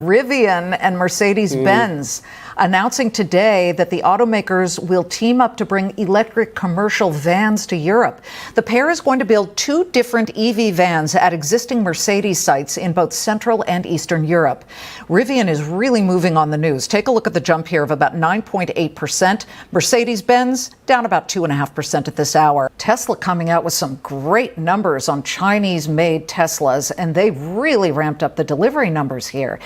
Rivian and Mercedes-Benz announcing today that the automakers will team up to bring electric commercial vans to Europe. The pair is going to build two different EV vans at existing Mercedes sites in both Central and Eastern Europe. Rivian is really moving on the news. Take a look at the jump here of about 9.8%. Mercedes-Benz down about 2.5% at this hour. Tesla coming out with some great numbers on Chinese-made Teslas, and they've really ramped up the delivery numbers here.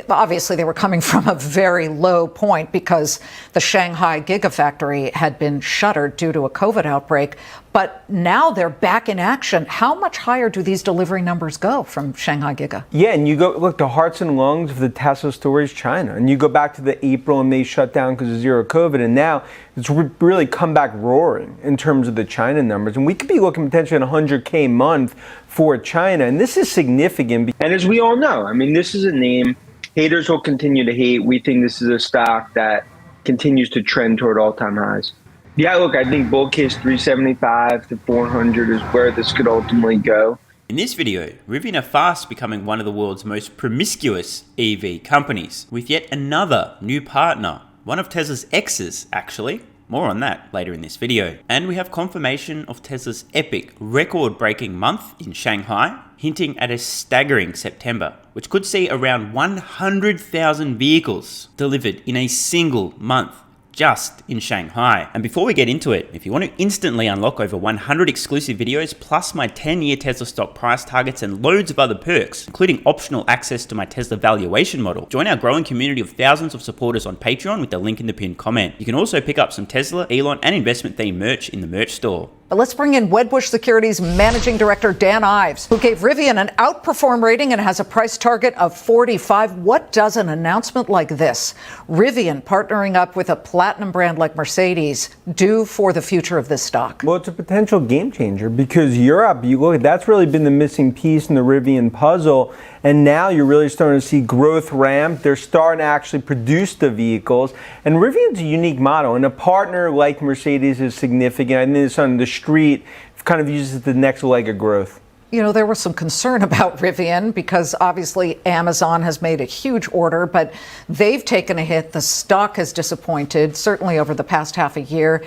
Obviously, they were coming from a very low point because the Shanghai Gigafactory had been shuttered due to a COVID outbreak. But now they're back in action. How much higher do these delivery numbers go from Shanghai Giga? Yeah, and you go, look, the hearts and lungs of the Tesla story is China. And you go back to the April and May shutdown because of zero COVID, and now it's really come back roaring in terms of the China numbers. And we could be looking potentially at 100K a month for China. And this is significant. And as we all know, I mean, this is a name haters will continue to hate. We think this is a stock that continues to trend toward all-time highs. Yeah, look, I think bull case 375 to 400 is where this could ultimately go. In this video, Rivian are fast becoming one of the world's most promiscuous EV companies, with yet another new partner, one of Tesla's exes actually. More on that later in this video. And we have confirmation of Tesla's epic record-breaking month in Shanghai, hinting at a staggering September, which could see around 100,000 vehicles delivered in a single month, just in Shanghai. And before we get into it, if you want to instantly unlock over 100 exclusive videos, plus my 10-year Tesla stock price targets and loads of other perks, including optional access to my Tesla valuation model, join our growing community of thousands of supporters on Patreon with the link in the pinned comment. You can also pick up some Tesla, Elon, and investment-themed merch in the merch store. But let's bring in Wedbush Securities Managing Director Dan Ives, who gave Rivian an outperform rating and has a price target of 45. What does an announcement like this, Rivian partnering up with a platinum brand like Mercedes, do for the future of this stock? Well, it's a potential game changer because Europe, you look, that's really been the missing piece in the Rivian puzzle. And now you're really starting to see growth ramp. They're starting to actually produce the vehicles. And Rivian's a unique model. And a partner like Mercedes is significant. I think it's on the street kind of uses the next leg of growth. You know, there was some concern about Rivian because obviously Amazon has made a huge order, but they've taken a hit. The stock has disappointed, certainly over the past half a year.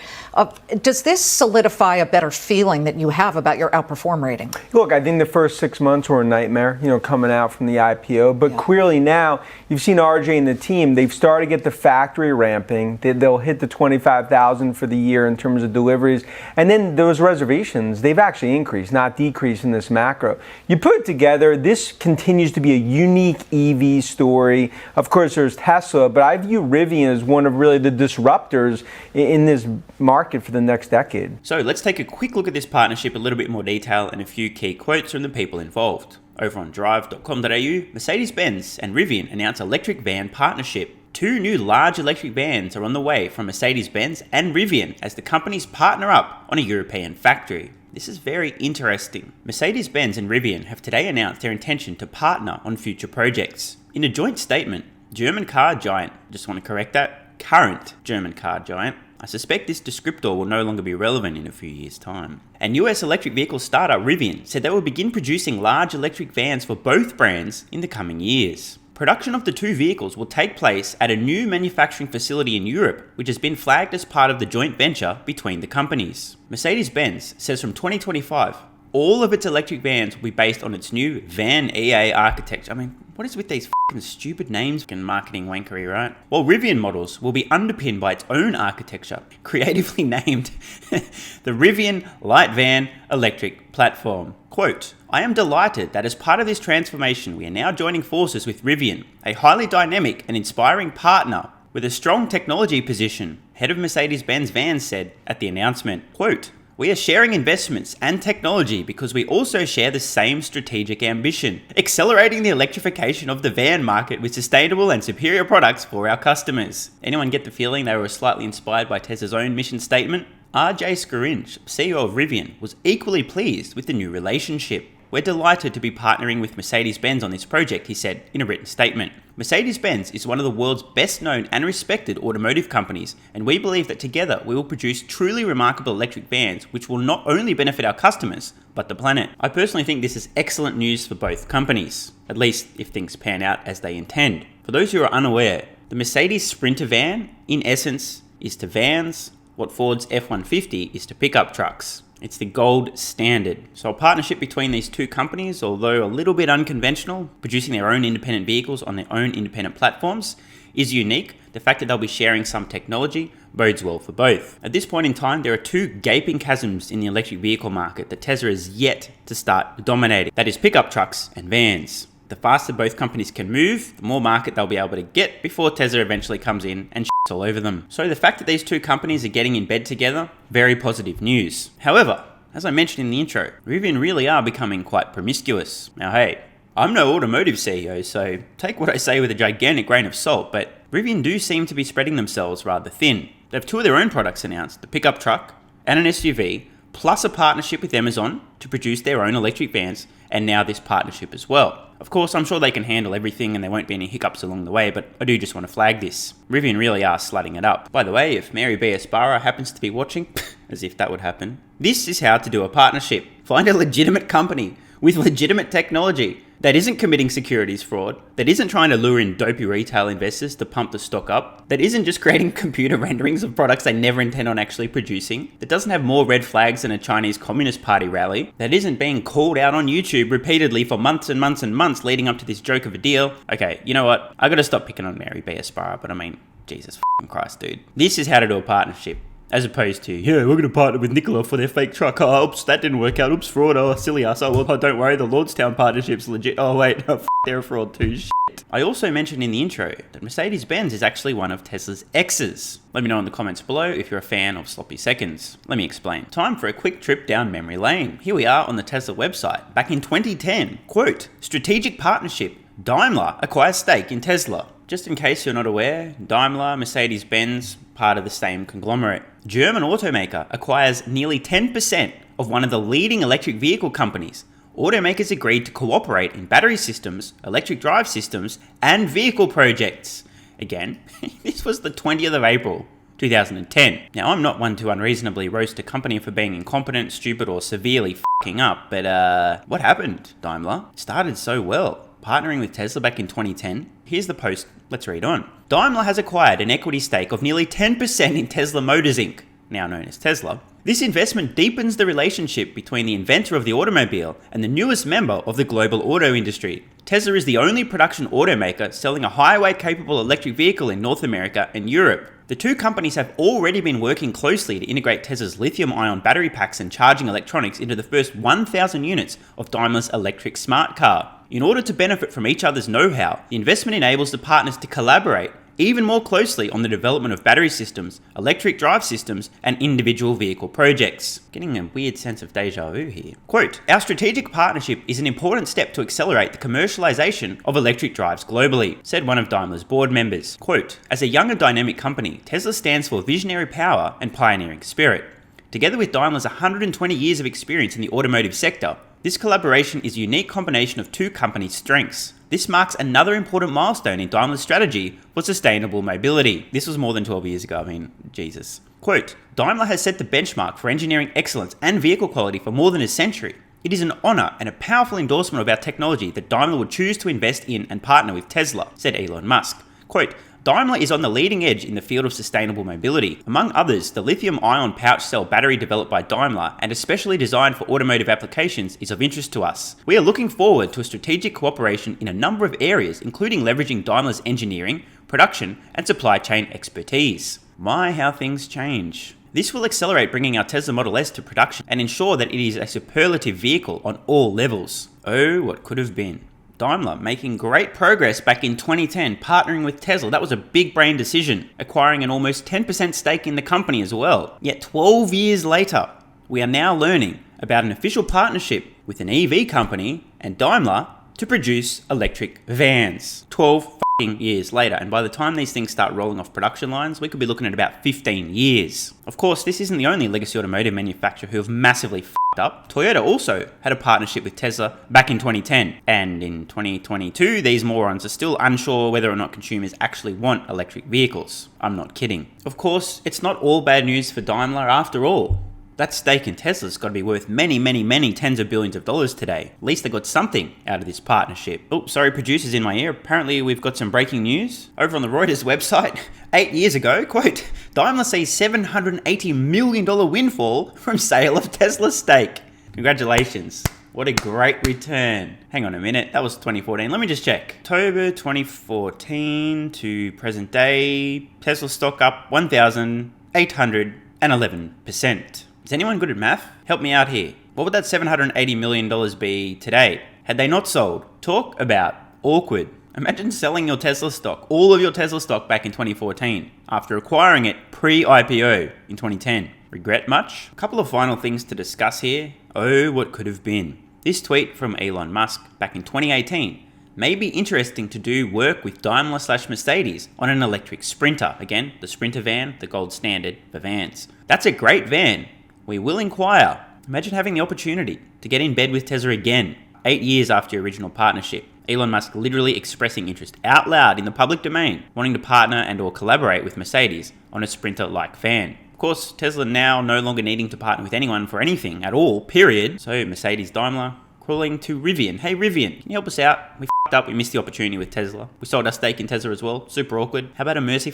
Does this solidify a better feeling that you have about your outperform rating? Look, I think the first 6 months were a nightmare, coming out from the IPO. But clearly now, you've seen RJ and the team, they've started to get the factory ramping. They'll hit the 25,000 for the year in terms of deliveries. And then those reservations, they've actually increased, not decreased in this macro. You put it together, this continues to be a unique EV story. Of course, there's Tesla, but I view Rivian as one of really the disruptors in this market for the next decade. So let's take a quick look at this partnership, a little bit more detail, and a few key quotes from the people involved. Over on drive.com.au, Mercedes-Benz and Rivian announce electric van partnership. Two new large electric vans are on the way from Mercedes-Benz and Rivian as the companies partner up on a European factory. This is very interesting. Mercedes-Benz and Rivian have today announced their intention to partner on future projects. In a joint statement, German car giant, just want to correct that, current German car giant, I suspect this descriptor will no longer be relevant in a few years' time. And US electric vehicle startup Rivian said they will begin producing large electric vans for both brands in the coming years. Production of the two vehicles will take place at a new manufacturing facility in Europe, which has been flagged as part of the joint venture between the companies. Mercedes-Benz says from 2025, all of its electric vans will be based on its new Van EA architecture. I mean, what is with these f***ing stupid names and marketing wankery, right? While Rivian models will be underpinned by its own architecture, creatively named the Rivian Light Van Electric Platform. Quote, I am delighted that as part of this transformation, we are now joining forces with Rivian, a highly dynamic and inspiring partner with a strong technology position, head of Mercedes-Benz Vans said at the announcement. Quote, we are sharing investments and technology because we also share the same strategic ambition, accelerating the electrification of the van market with sustainable and superior products for our customers. Anyone get the feeling they were slightly inspired by Tesla's own mission statement? RJ Scaringe, CEO of Rivian, was equally pleased with the new relationship. "We're delighted to be partnering with Mercedes-Benz on this project," he said in a written statement. Mercedes-Benz is one of the world's best known and respected automotive companies, and we believe that together we will produce truly remarkable electric vans which will not only benefit our customers, but the planet. I personally think this is excellent news for both companies, at least if things pan out as they intend. For those who are unaware, the Mercedes Sprinter van, in essence, is to vans what Ford's F-150 is to pickup trucks. It's the gold standard. So a partnership between these two companies, although a little bit unconventional, producing their own independent vehicles on their own independent platforms, is unique. The fact that they'll be sharing some technology bodes well for both. At this point in time, there are two gaping chasms in the electric vehicle market that Tesla is yet to start dominating. That is pickup trucks and vans. The faster both companies can move, the more market they'll be able to get before Tesla eventually comes in and shits all over them. So the fact that these two companies are getting in bed together, very positive news. However, as I mentioned in the intro, Rivian really are becoming quite promiscuous. Now hey, I'm no automotive CEO, so take what I say with a gigantic grain of salt, but Rivian do seem to be spreading themselves rather thin. They have two of their own products announced, the pickup truck and an SUV, plus a partnership with Amazon to produce their own electric vans, and now this partnership as well. Of course, I'm sure they can handle everything and there won't be any hiccups along the way, but I do just want to flag this. Rivian really are slutting it up. By the way, if Mary B. Esparra happens to be watching, as if that would happen, this is how to do a partnership. Find a legitimate company with legitimate technology that isn't committing securities fraud, that isn't trying to lure in dopey retail investors to pump the stock up, that isn't just creating computer renderings of products they never intend on actually producing, that doesn't have more red flags than a Chinese Communist Party rally, that isn't being called out on YouTube repeatedly for months and months and months leading up to this joke of a deal. Okay, you know what? I gotta stop picking on Mary B. Esparra, but I mean, Jesus f***ing Christ, dude. This is how to do a partnership. As opposed to, yeah, we're going to partner with Nikola for their fake truck. Oh, oops, that didn't work out. Oops, fraud. Oh, silly ass. Oh, well, don't worry. The Lordstown partnership's legit. Oh, wait. Oh, they're a fraud too. Shit. I also mentioned in the intro that Mercedes-Benz is actually one of Tesla's exes. Let me know in the comments below if you're a fan of sloppy seconds. Let me explain. Time for a quick trip down memory lane. Here we are on the Tesla website. Back in 2010, quote, strategic partnership. Daimler acquires stake in Tesla. Just in case you're not aware, Daimler, Mercedes-Benz, part of the same conglomerate. German automaker acquires nearly 10% of one of the leading electric vehicle companies. Automakers agreed to cooperate in battery systems, electric drive systems, and vehicle projects. Again, this was the 20th of April, 2010. Now, I'm not one to unreasonably roast a company for being incompetent, stupid, or severely f***ing up, but what happened, Daimler? It started so well. Partnering with Tesla back in 2010. Here's the post, let's read on. Daimler has acquired an equity stake of nearly 10% in Tesla Motors Inc., now known as Tesla. This investment deepens the relationship between the inventor of the automobile and the newest member of the global auto industry. Tesla is the only production automaker selling a highway-capable electric vehicle in North America and Europe. The two companies have already been working closely to integrate Tesla's lithium-ion battery packs and charging electronics into the first 1,000 units of Daimler's electric smart car. In order to benefit from each other's know-how, the investment enables the partners to collaborate even more closely on the development of battery systems, electric drive systems, and individual vehicle projects. Getting a weird sense of deja vu here. Quote, our strategic partnership is an important step to accelerate the commercialization of electric drives globally, said one of Daimler's board members. Quote, as a young and dynamic company, Tesla stands for visionary power and pioneering spirit. Together with Daimler's 120 years of experience in the automotive sector, this collaboration is a unique combination of two companies' strengths. This marks another important milestone in Daimler's strategy for sustainable mobility. This was more than 12 years ago, I mean, Jesus. Quote, Daimler has set the benchmark for engineering excellence and vehicle quality for more than a century. It is an honor and a powerful endorsement of our technology that Daimler would choose to invest in and partner with Tesla, said Elon Musk. Quote, Daimler is on the leading edge in the field of sustainable mobility. Among others, the lithium-ion pouch cell battery developed by Daimler and especially designed for automotive applications is of interest to us. We are looking forward to a strategic cooperation in a number of areas, including leveraging Daimler's engineering, production, and supply chain expertise. My, how things change. This will accelerate bringing our Tesla Model S to production and ensure that it is a superlative vehicle on all levels. Oh, what could have been. Daimler making great progress back in 2010, partnering with Tesla. That was a big brain decision, acquiring an almost 10% stake in the company as well. Yet 12 years later, we are now learning about an official partnership with an EV company and Daimler to produce electric vans. 12 years later, and by the time these things start rolling off production lines, we could be looking at about 15 years. Of course, this isn't the only legacy automotive manufacturer who have massively up, Toyota also had a partnership with Tesla back in 2010. And in 2022, these morons are still unsure whether or not consumers actually want electric vehicles. I'm not kidding. Of course, it's not all bad news for Daimler after all. That stake in Tesla's got to be worth many tens of billions of dollars today. At least they got something out of this partnership. Oh, sorry, producers in my ear. Apparently we've got some breaking news. Over on the Reuters website, 8 years ago, quote, Daimler sees $780 million windfall from sale of Tesla's stake. Congratulations. What a great return. Hang on a minute, that was 2014. Let me just check. October 2014 to present day, Tesla stock up 1,811%. Is anyone good at math? Help me out here. What would that $780 million be today had they not sold? Talk about awkward. Imagine selling your Tesla stock, all of your Tesla stock back in 2014, after acquiring it pre-IPO in 2010. Regret much? A couple of final things to discuss here. Oh, what could have been. This tweet from Elon Musk back in 2018 may be interesting to do work with Daimler/Mercedes on an electric Sprinter. Again, the Sprinter van, the gold standard for vans. That's a great van. We will inquire. Imagine having the opportunity to get in bed with Tesla again, 8 years after your original partnership. Elon Musk literally expressing interest out loud in the public domain, wanting to partner and or collaborate with Mercedes on a Sprinter-like van. Of course, Tesla now no longer needing to partner with anyone for anything at all, period. So Mercedes Daimler calling to Rivian. Hey Rivian, can you help us out? We f***ed up, we missed the opportunity with Tesla. We sold our stake in Tesla as well, super awkward. How about a Mercy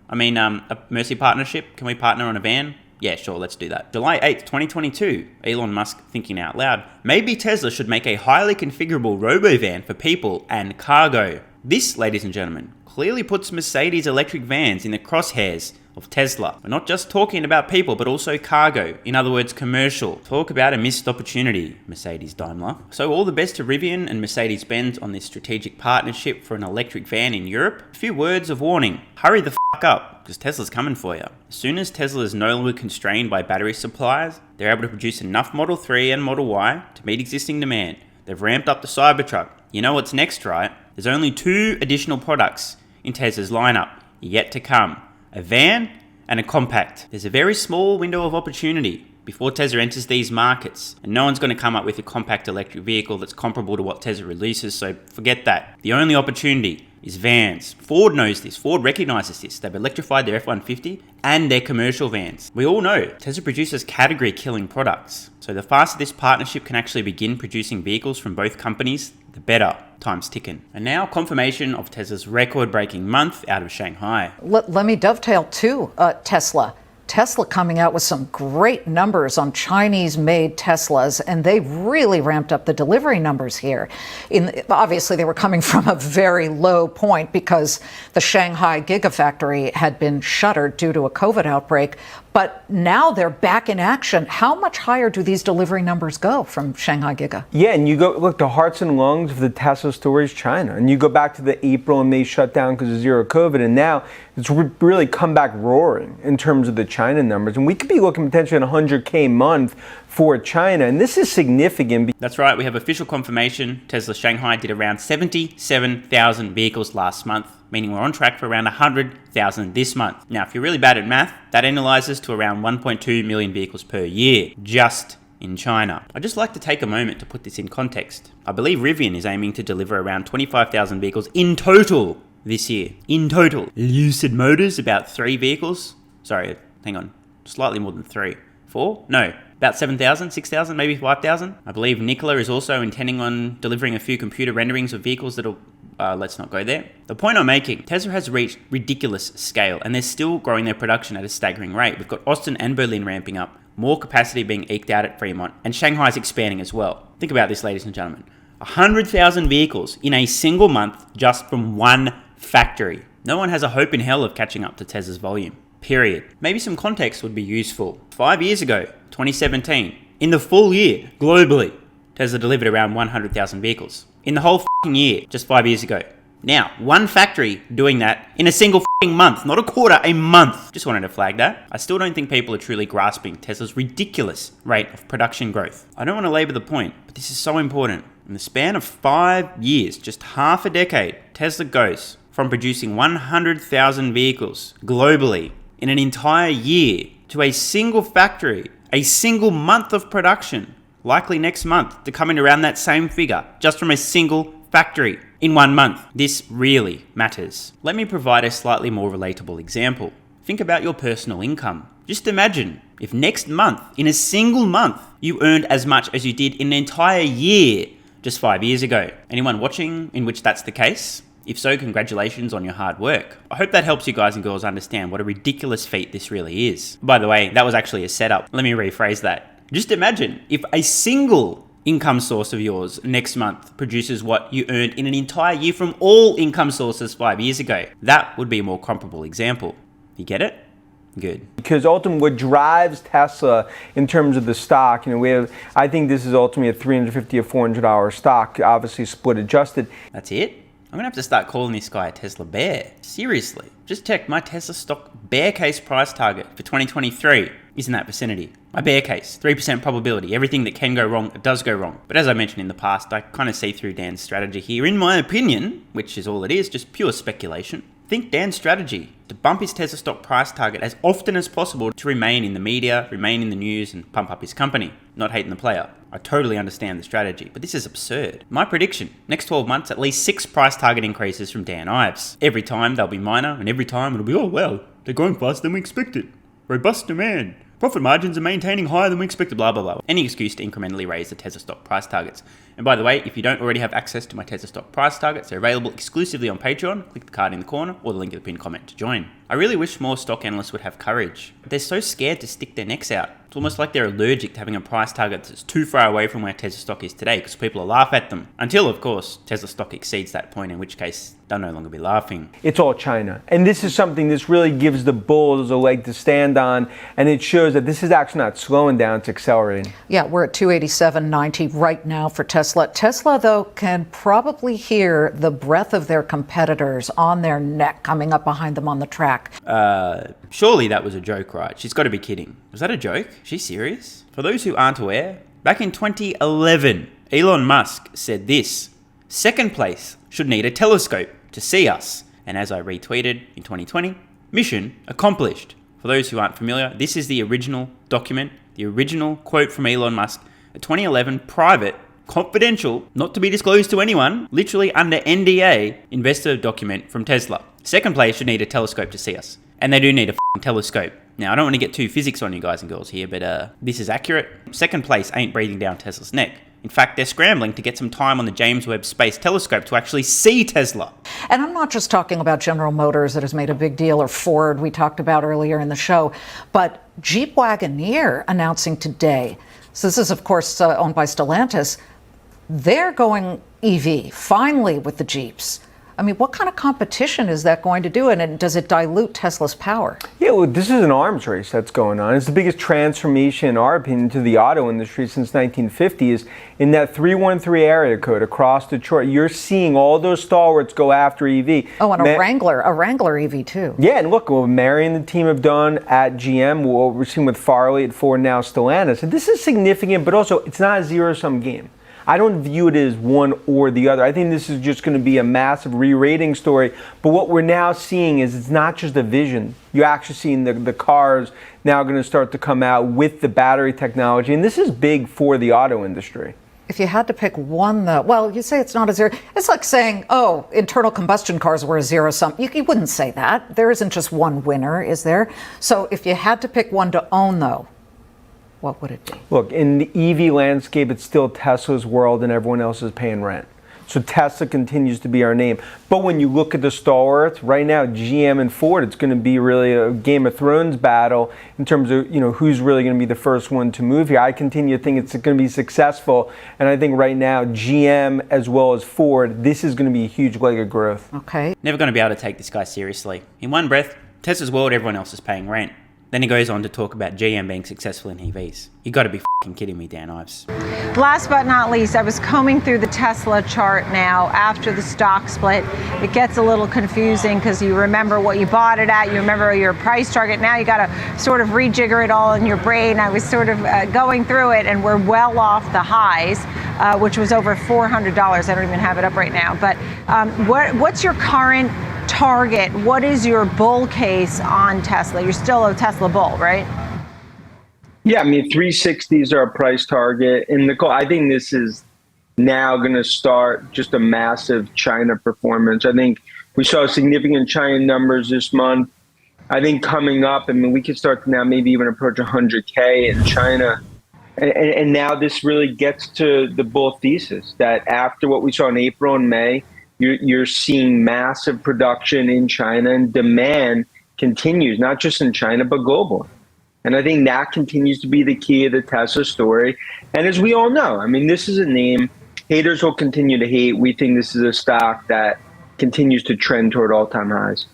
a Mercy partnership? Can we partner on a van? Yeah, sure, let's do that. July 8th, 2022, Elon Musk thinking out loud. Maybe Tesla should make a highly configurable robo-van for people and cargo. This, ladies and gentlemen, clearly puts Mercedes electric vans in the crosshairs of Tesla. We're not just talking about people, but also cargo. In other words, commercial. Talk about a missed opportunity, Mercedes Daimler. So all the best to Rivian and Mercedes-Benz on this strategic partnership for an electric van in Europe. A few words of warning. Hurry the f*** up, because Tesla's coming for you. As soon as Tesla is no longer constrained by battery supplies, they're able to produce enough Model 3 and Model Y to meet existing demand. They've ramped up the Cybertruck. You know what's next, right? There's only 2 additional products in Tesla's lineup yet to come. A van and a compact. There's a very small window of opportunity before Tesla enters these markets, and no one's going to come up with a compact electric vehicle that's comparable to what Tesla releases, so forget that. The only opportunity is vans. Ford knows this. Ford recognizes this. They've electrified their F-150 and their commercial vans. We all know Tesla produces category-killing products, so the faster this partnership can actually begin producing vehicles from both companies, the better. Time's ticking. And now confirmation of Tesla's record-breaking month out of Shanghai. Let me dovetail to Tesla. Tesla coming out with some great numbers on Chinese-made Teslas, and they really ramped up the delivery numbers here. Obviously, they were coming from a very low point because the Shanghai Gigafactory had been shuttered due to a COVID outbreak. But now they're back in action. How much higher do these delivery numbers go from Shanghai Giga? Yeah, and you go, look, the hearts and lungs of the Tesla story is China. And you go back to the April and May shutdown because of zero COVID, and now it's really come back roaring in terms of the China numbers. And we could be looking potentially at 100K a month for China, and this is significant. That's right, we have official confirmation. Tesla Shanghai did around 77,000 vehicles last month, meaning we're on track for around 100,000 this month. Now, if you're really bad at math, that analyzes to around 1.2 million vehicles per year, just in China. I'd just like to take a moment to put this in context. I believe Rivian is aiming to deliver around 25,000 vehicles in total this year. In total. Lucid Motors, about 3 vehicles. Sorry, hang on, slightly more than 3. 4? No, about 7,000, 6,000, maybe 5,000. I believe Nikola is also intending on delivering a few computer renderings of vehicles that'll let's not go there. The point I'm making, Tesla has reached ridiculous scale and they're still growing their production at a staggering rate. We've got Austin and Berlin ramping up, more capacity being eked out at Fremont, and Shanghai's expanding as well. Think about this, ladies and gentlemen. 100,000 vehicles in a single month just from one factory. No one has a hope in hell of catching up to Tesla's volume. Period. Maybe some context would be useful. 5 years ago, 2017, in the full year, globally, Tesla delivered around 100,000 vehicles. In the whole f***ing year, just 5 years ago. Now, one factory doing that in a single f***ing month, not a quarter, a month. Just wanted to flag that. I still don't think people are truly grasping Tesla's ridiculous rate of production growth. I don't want to labor the point, but this is so important. In the span of 5 years, just half a decade, Tesla goes from producing 100,000 vehicles globally in an entire year to a single factory a single month of production, likely next month, to come in around that same figure, just from a single factory in 1 month. This really matters. Let me provide a slightly more relatable example. Think about your personal income. Just imagine if next month, in a single month, you earned as much as you did in an entire year just 5 years ago. Anyone watching in which that's the case? If so, congratulations on your hard work. I hope that helps you guys and girls understand what a ridiculous feat this really is. By the way, that was actually a setup. Let me rephrase that. Just imagine if a single income source of yours next month produces what you earned in an entire year from all income sources 5 years ago. That would be a more comparable example. You get it? Good. Because ultimately what drives Tesla in terms of the stock, I think this is ultimately a $350 or $400 stock, obviously split adjusted. That's it? I'm gonna have to start calling this guy a Tesla bear. Seriously. Just check my Tesla stock bear case price target for 2023 is in that vicinity. My bear case, 3% probability. Everything that can go wrong, it does go wrong. But as I mentioned in the past, I kind of see through Dan's strategy here. In my opinion, which is all it is, just pure speculation. Think Dan's strategy to bump his Tesla stock price target as often as possible to remain in the media, remain in the news, and pump up his company. Not hating the player. I totally understand the strategy, but this is absurd. My prediction, next 12 months, at least 6 price target increases from Dan Ives. Every time they'll be minor, and every time it'll be, oh well, they're growing faster than we expected. Robust demand. Profit margins are maintaining higher than we expected, blah, blah, blah. Any excuse to incrementally raise the Tesla stock price targets. And by the way, if you don't already have access to my Tesla stock price targets, they're available exclusively on Patreon. Click the card in the corner or the link in the pinned comment to join. I really wish more stock analysts would have courage. But they're so scared to stick their necks out. It's almost like they're allergic to having a price target that's too far away from where Tesla stock is today because people will laugh at them. Until, of course, Tesla stock exceeds that point, in which case they'll no longer be laughing. It's all China. And this is something this really gives the bulls a leg to stand on, and it shows that this is actually not slowing down, it's accelerating. Yeah, we're at 287.90 right now for Tesla. Tesla, though, can probably hear the breath of their competitors on their neck coming up behind them on the track. Surely that was a joke, right? She's got to be kidding. Was that a joke? She's serious? For those who aren't aware, back in 2011, Elon Musk said this: second place should need a telescope to see us. And as I retweeted in 2020, mission accomplished. For those who aren't familiar, this is the original document, the original quote from Elon Musk, a 2011 private, confidential, not to be disclosed to anyone, literally under NDA investor document from Tesla. Second place should need a telescope to see us. And they do need a telescope. Now, I don't want to get too physics on you guys and girls here, but this is accurate. Second place ain't breathing down Tesla's neck. In fact, they're scrambling to get some time on the James Webb Space Telescope to actually see Tesla. And I'm not just talking about General Motors that has made a big deal, or Ford we talked about earlier in the show, but Jeep Wagoneer announcing today, so this is of course owned by Stellantis, they're going EV, finally, with the Jeeps. I mean, what kind of competition is that going to do? And does it dilute Tesla's power? Yeah, well, this is an arms race that's going on. It's the biggest transformation, in our opinion, to the auto industry since 1950 is in that 313 area code across Detroit. You're seeing all those stalwarts go after EV. Oh, and a Wrangler EV too. Yeah, and look, what Mary and the team have done at GM, what we're seeing with Farley at Ford, now Stellantis. And this is significant, but also it's not a zero-sum game. I don't view it as one or the other. I think this is just going to be a massive re-rating story. But what we're now seeing is it's not just a vision. You're actually seeing the cars now going to start to come out with the battery technology. And this is big for the auto industry. If you had to pick one, though, well, you say it's not a zero. It's like saying, oh, internal combustion cars were a zero-sum. You wouldn't say that. There isn't just one winner, is there? So if you had to pick one to own, though, what would it be? Look, in the EV landscape, it's still Tesla's world and everyone else is paying rent. So Tesla continues to be our name. But when you look at the stalwarts, right now, GM and Ford, it's going to be really a Game of Thrones battle in terms of, who's really going to be the first one to move here. I continue to think it's going to be successful. And I think right now, GM as well as Ford, this is going to be a huge leg of growth. Okay. Never going to be able to take this guy seriously. In one breath, Tesla's world, everyone else is paying rent. Then he goes on to talk about GM being successful in EVs. You got to be f***ing kidding me, Dan Ives. Last but not least, I was combing through the Tesla chart now after the stock split. It gets a little confusing because you remember what you bought it at, you remember your price target. Now you got to sort of rejigger it all in your brain. I was sort of going through it, and we're well off the highs, which was over $400. I don't even have it up right now. But what's your current target? What is your bull case on Tesla? You're still a Tesla bull, right? Yeah, I mean, 360s are a price target. And Nicole, I think this is now going to start just a massive China performance. I think we saw significant China numbers this month. I think coming up, I mean, we could start to now maybe even approach 100K in China. And now this really gets to the bull thesis that after what we saw in April and May, you're seeing massive production in China, and demand continues, not just in China, but globally. And I think that continues to be the key of the Tesla story. And as we all know, I mean, this is a name haters will continue to hate. We think this is a stock that continues to trend toward all-time highs.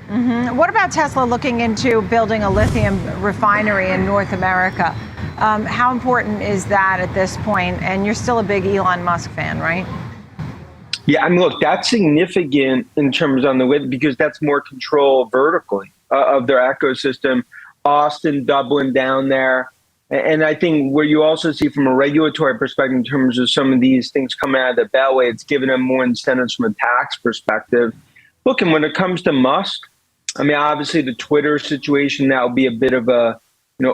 Mm-hmm. What about Tesla looking into building a lithium refinery in North America? How important is that at this point? And you're still a big Elon Musk fan, right? Yeah, I mean, look, that's significant in terms on the way, because that's more control vertically of their ecosystem. Austin doubling down there. And I think where you also see from a regulatory perspective in terms of some of these things coming out of the Beltway, it's given them more incentives from a tax perspective. Look, and when it comes to Musk, I mean, obviously the Twitter situation, that will be a bit of a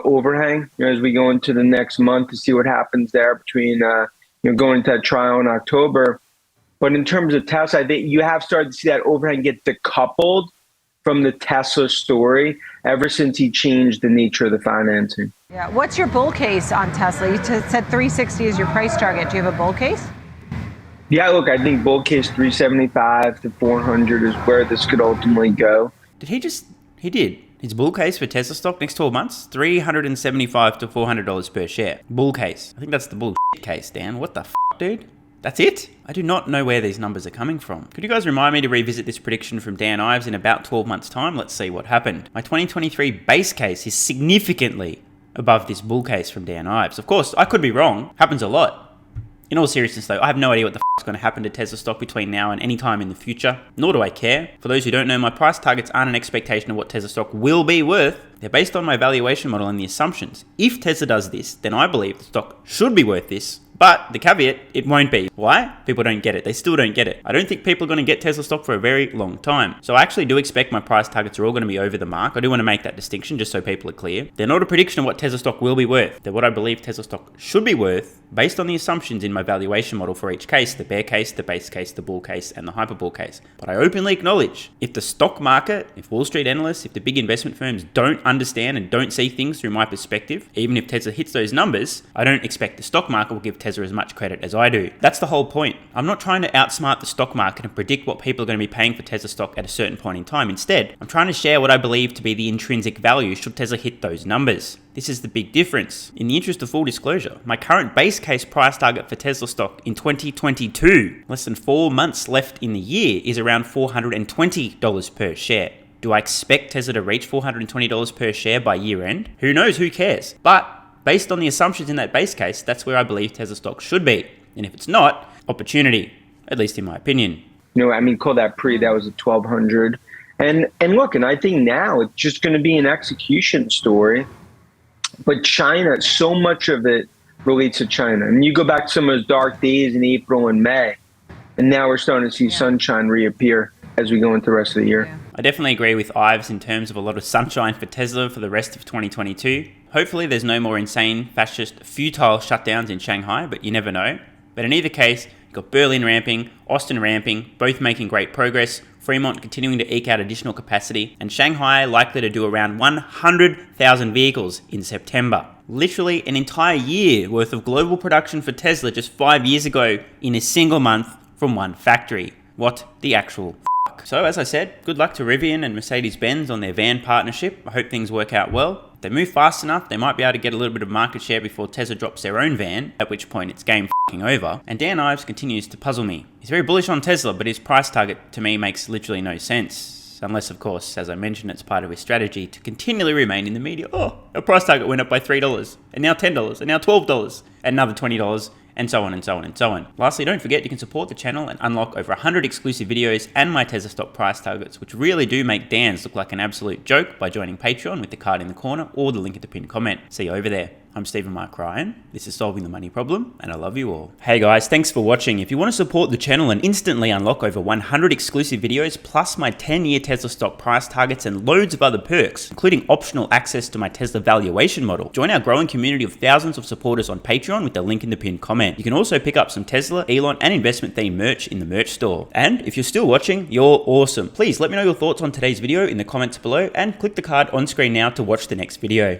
overhang as we go into the next month to see what happens there between going into that trial in October. But in terms of Tesla, I think you have started to see that overhang get decoupled from the Tesla story ever since he changed the nature of the financing. Yeah. What's your bull case on Tesla? You said 360 is your price target. Do you have a bull case? Yeah, look, I think bull case 375 to 400 is where this could ultimately go. He did. His bull case for Tesla stock next 12 months, $375 to $400 per share. Bull case. I think that's the bull case, Dan. What the dude? That's it? I do not know where these numbers are coming from. Could you guys remind me to revisit this prediction from Dan Ives in about 12 months' time? Let's see what happened. My 2023 base case is significantly above this bull case from Dan Ives. Of course, I could be wrong. Happens a lot. In all seriousness though, I have no idea what the is going to happen to Tesla stock between now and any time in the future, nor do I care. For those who don't know, my price targets aren't an expectation of what Tesla stock will be worth. They're based on my valuation model and the assumptions. If Tesla does this, then I believe the stock should be worth this. But the caveat, it won't be. Why? People don't get it. They still don't get it. I don't think people are going to get Tesla stock for a very long time. So I actually do expect my price targets are all going to be over the mark. I do want to make that distinction just so people are clear. They're not a prediction of what Tesla stock will be worth. They're what I believe Tesla stock should be worth based on the assumptions in my valuation model for each case, the bear case, the base case, the bull case, and the hyperbull case. But I openly acknowledge if the stock market, if Wall Street analysts, if the big investment firms don't understand and don't see things through my perspective, even if Tesla hits those numbers, I don't expect the stock market will give Tesla as much credit as I do. That's the whole point. I'm not trying to outsmart the stock market and predict what people are going to be paying for Tesla stock at a certain point in time. Instead, I'm trying to share what I believe to be the intrinsic value should Tesla hit those numbers. This is the big difference. In the interest of full disclosure, my current base case price target for Tesla stock in 2022, less than 4 months left in the year, is around $420 per share. Do I expect Tesla to reach $420 per share by year end? Who knows? Who cares? But based on the assumptions in that base case, that's where I believe Tesla stock should be. And if it's not, opportunity, at least in my opinion. I mean, call that that was at 1200. And look, and I think now it's just going to be an execution story. But China, so much of it relates to China. I mean, you go back to some of those dark days in April and May, and now we're starting to see sunshine reappear as we go into the rest of the year. Yeah. I definitely agree with Ives in terms of a lot of sunshine for Tesla for the rest of 2022. Hopefully there's no more insane, fascist, futile shutdowns in Shanghai, but you never know. But in either case, you've got Berlin ramping, Austin ramping, both making great progress, Fremont continuing to eke out additional capacity, and Shanghai likely to do around 100,000 vehicles in September. Literally an entire year worth of global production for Tesla just 5 years ago in a single month from one factory. What the actual f***? So as I said, good luck to Rivian and Mercedes-Benz on their van partnership. I hope things work out well. If they move fast enough, they might be able to get a little bit of market share before Tesla drops their own van, at which point it's game f***ing over. And Dan Ives continues to puzzle me. He's very bullish on Tesla, but his price target to me makes literally no sense. Unless, of course, as I mentioned, it's part of his strategy to continually remain in the media. Oh, our price target went up by $3, and now $10, and now $12, and another $20, and so on and so on and so on. Lastly, don't forget you can support the channel and unlock over 100 exclusive videos and my Tesla stock price targets, which really do make Dan's look like an absolute joke by joining Patreon with the card in the corner or the link at the pinned comment. See you over there. I'm Stephen Mark Ryan. This is Solving the Money Problem, and I love you all. Hey guys, thanks for watching. If you want to support the channel and instantly unlock over 100 exclusive videos, plus my 10-year Tesla stock price targets and loads of other perks, including optional access to my Tesla valuation model, join our growing community of thousands of supporters on Patreon with the link in the pinned comment. You can also pick up some Tesla, Elon, and investment themed merch in the merch store. And if you're still watching, you're awesome. Please let me know your thoughts on today's video in the comments below and click the card on screen now to watch the next video.